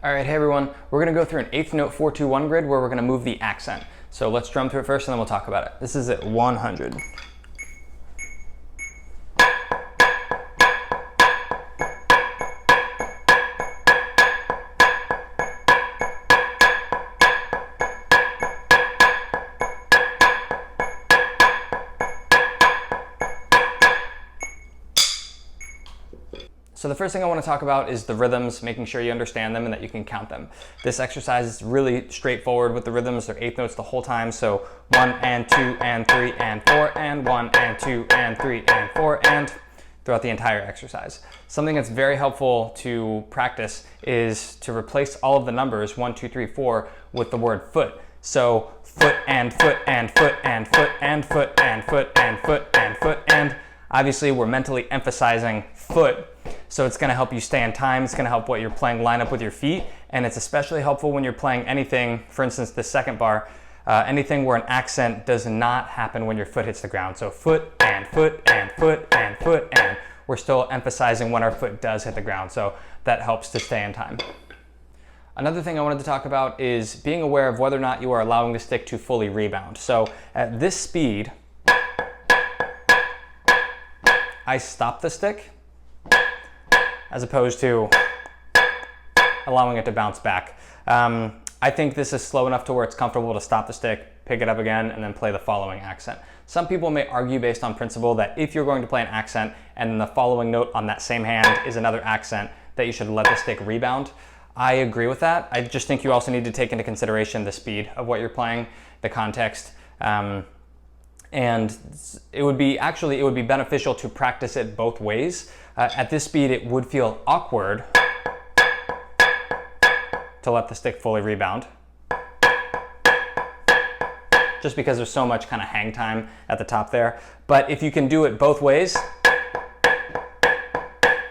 All right, hey everyone. We're gonna go through an eighth note 4-2-1 grid where we're gonna move the accent. So let's drum through it first and then we'll talk about it. This is at 100. So the first thing I want to talk about is the rhythms, making sure you understand them and that you can count them. This exercise is really straightforward with the rhythms. They're eighth notes the whole time. So 1 and 2 and 3 and 4 and 1 and 2 and 3 and 4 and throughout the entire exercise. Something that's very helpful to practice is to replace all of the numbers 1, 2, 3, 4 with the word foot. So foot and foot and foot and foot and foot and foot and foot and foot and obviously we're mentally emphasizing foot. So it's going to help you stay in time. It's going to help what you're playing line up with your feet. And it's especially helpful when you're playing anything, for instance, the second bar, anything where an accent does not happen when your foot hits the ground. So foot and foot and foot and foot and we're still emphasizing when our foot does hit the ground. So that helps to stay in time. Another thing I wanted to talk about is being aware of whether or not you are allowing the stick to fully rebound. So at this speed, I stop the stick as opposed to allowing it to bounce back. I think this is slow enough to where it's comfortable to stop the stick, pick it up again, and then play the following accent. Some people may argue based on principle that if you're going to play an accent and then the following note on that same hand is another accent, that you should let the stick rebound. I agree with that. I just think you also need to take into consideration the speed of what you're playing, the context, and it would be beneficial to practice it both ways. At this speed, it would feel awkward to let the stick fully rebound, just because there's so much kind of hang time at the top there. But if you can do it both ways,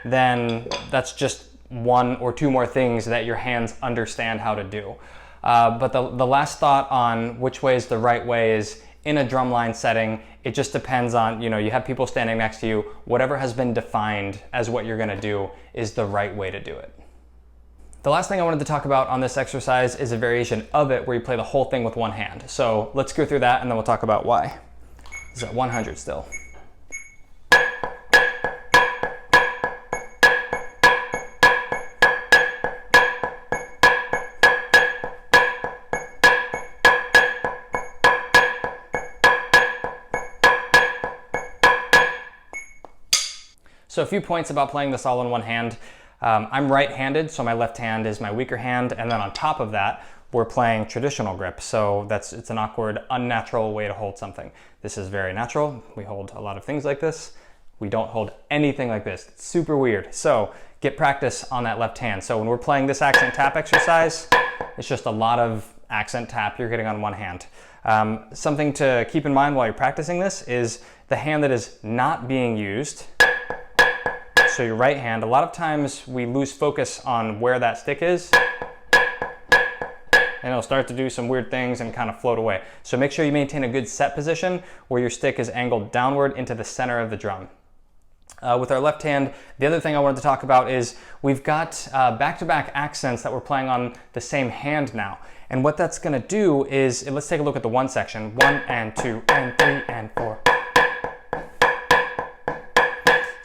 then that's just one or two more things that your hands understand how to do. But the last thought on which way is the right way is, in a drumline setting, it just depends on, you have people standing next to you. Whatever has been defined as what you're gonna do is the right way to do it. The last thing I wanted to talk about on this exercise is a variation of it where you play the whole thing with one hand. So let's go through that and then we'll talk about why. This is at 100 still. So a few points about playing this all in one hand. I'm right-handed, so my left hand is my weaker hand, and then on top of that, we're playing traditional grip. So it's an awkward, unnatural way to hold something. This is very natural. We hold a lot of things like this. We don't hold anything like this. It's super weird. So get practice on that left hand. So when we're playing this accent tap exercise, it's just a lot of accent tap you're getting on one hand. Something to keep in mind while you're practicing this is the hand that is not being used. So your right hand, a lot of times we lose focus on where that stick is and it'll start to do some weird things and kind of float away. So make sure you maintain a good set position where your stick is angled downward into the center of the drum. With our left hand, the other thing I wanted to talk about is we've got back-to-back accents that we're playing on the same hand now. And what that's gonna do is, let's take a look at the one section, 1 and 2 and 3 and 4.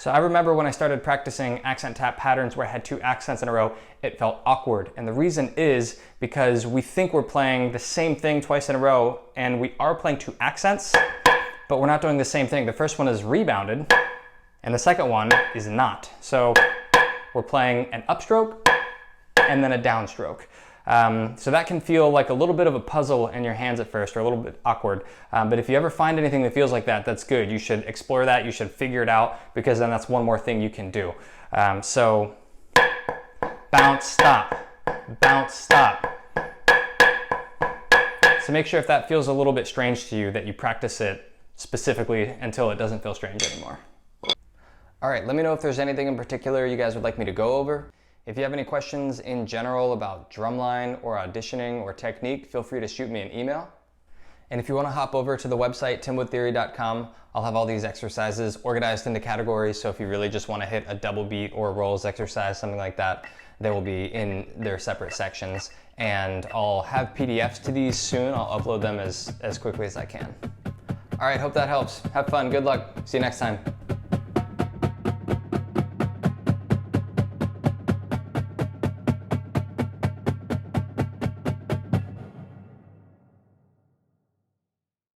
So I remember when I started practicing accent tap patterns where I had two accents in a row, it felt awkward. And the reason is because we think we're playing the same thing twice in a row, and we are playing two accents, but we're not doing the same thing. The first one is rebounded, and the second one is not. So we're playing an upstroke and then a downstroke. So that can feel like a little bit of a puzzle in your hands at first, or a little bit awkward. But if you ever find anything that feels like that, that's good. You should explore that, you should figure it out, because then that's one more thing you can do. So bounce, stop, bounce, stop. So make sure if that feels a little bit strange to you that you practice it specifically until it doesn't feel strange anymore. All right, let me know if there's anything in particular you guys would like me to go over. If you have any questions in general about drumline or auditioning or technique, feel free to shoot me an email. And if you want to hop over to the website, timwoodtheory.com, I'll have all these exercises organized into categories. So if you really just want to hit a double beat or rolls exercise, something like that, they will be in their separate sections. And I'll have PDFs to these soon. I'll upload them as quickly as I can. All right, hope that helps. Have fun, good luck. See you next time.